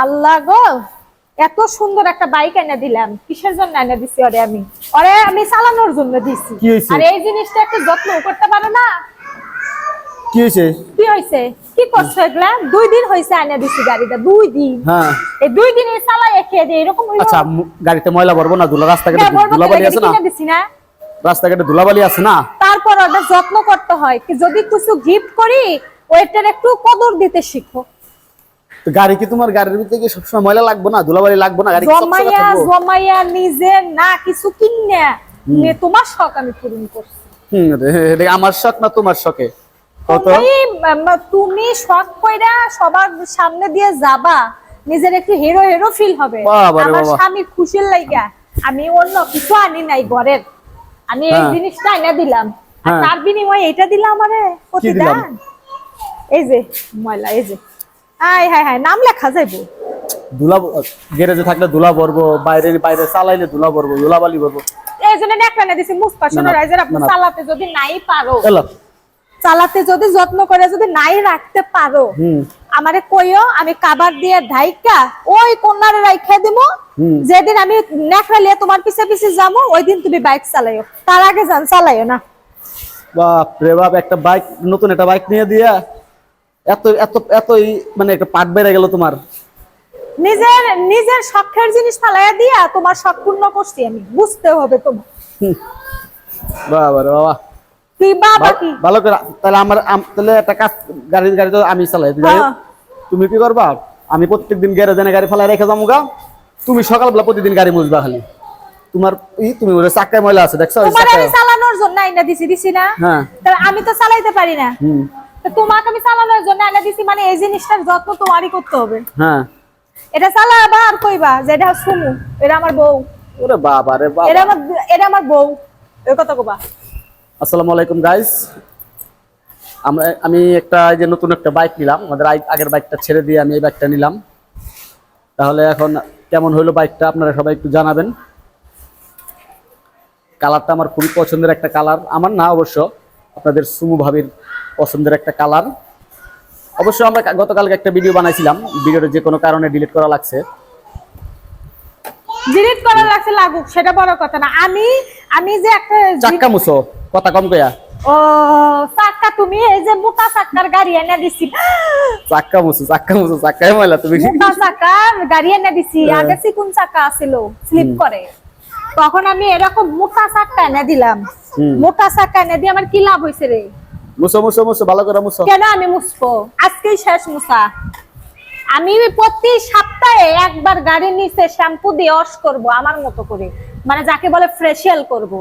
আল্লাহ গো, এত সুন্দর একটা বাইক এনে দিলাম, কিসের জন্য এনে দিছি? ওরে আমি চালানোর জন্য দিছি। আর এই জিনিসটা একটু যত্ন করতে পারে না? কি হইছে? কি হইছে? কি করছো এগুলা? 2 দিন হইছে এনে দিছি গাড়িটা, 2 দিন। হ্যাঁ, এই 2 দিনে চালাই একে দে এরকম হইলো। আচ্ছা, গাড়িতে ময়লা ভরবো না? রাস্তাঘাটে ধুলাবালি আছে না? দিছি না, রাস্তাঘাটে ধুলাবালি আছে না? তারপর ওটা যত্ন করতে হয়। কি যদি কিছু গিফট করি, ওইটার একটু কদর দিতে শিখো। তো গাড়ি কি তোমার গাড়ির ভিতরে কি সবসময় ময়লা লাগবে না? ধুলাবালি লাগবে না? গাড়ি জমাইয়া নিজে না কিছু কিনে তোমার শখ আমি পূরণ করছি। আমার শখ না তোমার শখে? তুমি শখ কইরা সবার সামনে দিয়ে যাবা, নিজের একটু হিরো হিরো ফিল হবে। আমার স্বামী খুশির লাইগা আমি অন্য কিছু আনি নাই ঘরের, আমি এই জিনিসটা এনে দিলাম। আর তার বিনিময়ে এটা দিলাম আমারে প্রতিদান। এই যে ময়লা, এই যে হাই হাই হাই নাম লেখা যাইবো। ধুলা গ্যারেজে থাকলে ধুলা ভরবো, বাইরে বাইরে চালাইলে ধুলা ভরবো, ধুলাবালি ভরবো। এই জন্য নেকড়া না দিছি মুসপা। শোনো রাইজার, আপনি চালাতে যদি নাই পারো, চালাতে যদি যত্ন করে যদি নাই রাখতে পারো, আমারে কইও, আমি কাবার দিয়ে ঢাইকা ওই কোণারে রাইখা দিমু। যেদিন আমি নেকড়া লিয়ে তোমার পিছে পিছে যাবো, ওই দিন তুমি বাইক চালাইও, তার আগে জান চালাইও না। বাপ রে বাপ, একটা বাইক, নতুন একটা বাইক নিয়ে দিয়া এত এত এত মানে একটা পাট বেড়ে গেল তোমার। নিজের নিজের শখের জিনিস ফালাইয়া দিয়া তোমার শখ পূর্ণ করছি আমি, বুঝতে হবে তোমার। বাবা রে বাবা, তুই বাবা কি ভালো করে তাহলে আমার তাহলে একটা কাজ, গাড়ি তো আমি চালাই, তুমি কি করবা? আমি প্রত্যেকদিন গ্যারেজে গাড়ি ফালাই রেখে যাবো গা, তুমি সকালবেলা প্রতিদিন গাড়ি মুছবা। খালি তোমার তুমি ওরে চাকায় ময়লা আছে দেখছো? তোমার আমি চালানোর জন্য আইনা দিছি না? হ্যাঁ, আমি তো চালাইতে পারি না। তোমাকে আমি চালানোর জন্য আইনা দিছি, মানে এই জিনিসটার যত্ন তোমারই করতে হবে। হ্যাঁ, এটা চালাবা আর কইবা যে এটা সুমু, এটা আমার বউ। ওরে বাবা রে বাবা, এটা আমার বউ, এই কথা কবা। আসসালামু আলাইকুম গাইস, আমি একটা এই যে নতুন একটা বাইক নিলাম। আমাদের আগের বাইকটা ছেড়ে দিয়ে আমি এই বাইকটা নিলাম। তাহলে এখন কেমন হইলো বাইকটা আপনারা সবাই একটু জানাবেন। কালারটা আমার খুবই পছন্দের একটা কালার, আমার না অবশ্য, আপনাদের সুমু ভাবির পছন্দের একটা কালার। অবশ্য আমরা গতকালকে একটা ভিডিও বানাইছিলাম, ভিডিওটা যে কোনো কারণে ডিলিট করা লাগছে। ডিলিট করা লাগছে, লাগুক, সেটা বড় কথা না। আমি যে একটা চাক্কা মুছো, কথা কম কইয়া। ও চাক্কা, তুমি এই যে মোটা চাক্কার গাড়ি এনে দিছি। চাক্কা মুছো, চাক্কায় ময়লা। তুমি মোটা চাক্কার গাড়ি এনে দিছি, আগে চিকুন চাক্কা ছিল, স্লিপ করে। তখন আমি এরকম মোটা চাক্কা এনে দিলাম। মোটা চাক্কা এনে দিয়ে আমার কি লাভ হইছে রে? মুছো মুছো মুছো, ভালো করে মুছো। কেন আমি মুছবো? আজকেই শেষ মুছা। আমি প্রতি সপ্তাহে একবার গাড়ির নিচে শ্যাম্পু দিয়ে ওয়াশ করব আমার মতো করে, মানে যাকে বলে ফ্রেশিয়াল করব।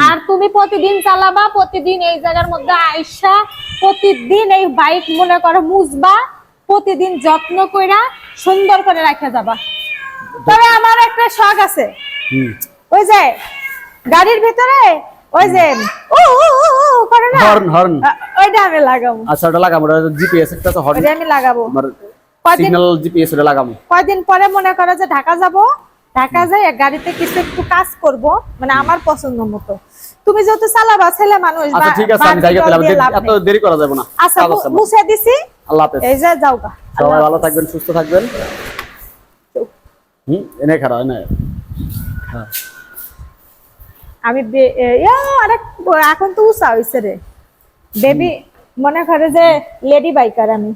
আর তুমি প্রতিদিন চালাবা, প্রতিদিন এই জায়গার মধ্যে আইসা প্রতিদিন এই বাইক মনে করো মুছবা, প্রতিদিন যত্ন কইরা সুন্দর করে রাখা যাবা। তবে আমার একটা শখ আছে, ওই যে গাড়ির ভিতরে ওই যে ও করে না, হর্ন, ওইটা আমি লাগাবো। আচ্ছা, ওটা লাগাবো, জিপিএস একটা তো হর্ন, ওইটা আমি লাগাবো। সিগন্যাল জিপিএস ওটা লাগাবো। কয়দিন পরে মনে করো যে ঢাকা যাব, ঢাকা যাই গাড়িতে কিছু একটু কাজ করব, মানে আমার পছন্দ মতো। তুমি যেহেতু চালাবা, ছেলে মানুষ, আচ্ছা ঠিক আছে, আমি জায়গা পেলাম, এত দেরি করা যাবে না। আচ্ছা মুছে দিছি, আল্লাহ হাফেজ। এই যে যাওগা, সবাই ভালো থাকবেন, সুস্থ থাকবেন। এনে খারাপ না। হ্যাঁ, আমি আরে এখন তো উষা হইছে রে বেবি, মনে করে যে লেডি বাইকার আমি।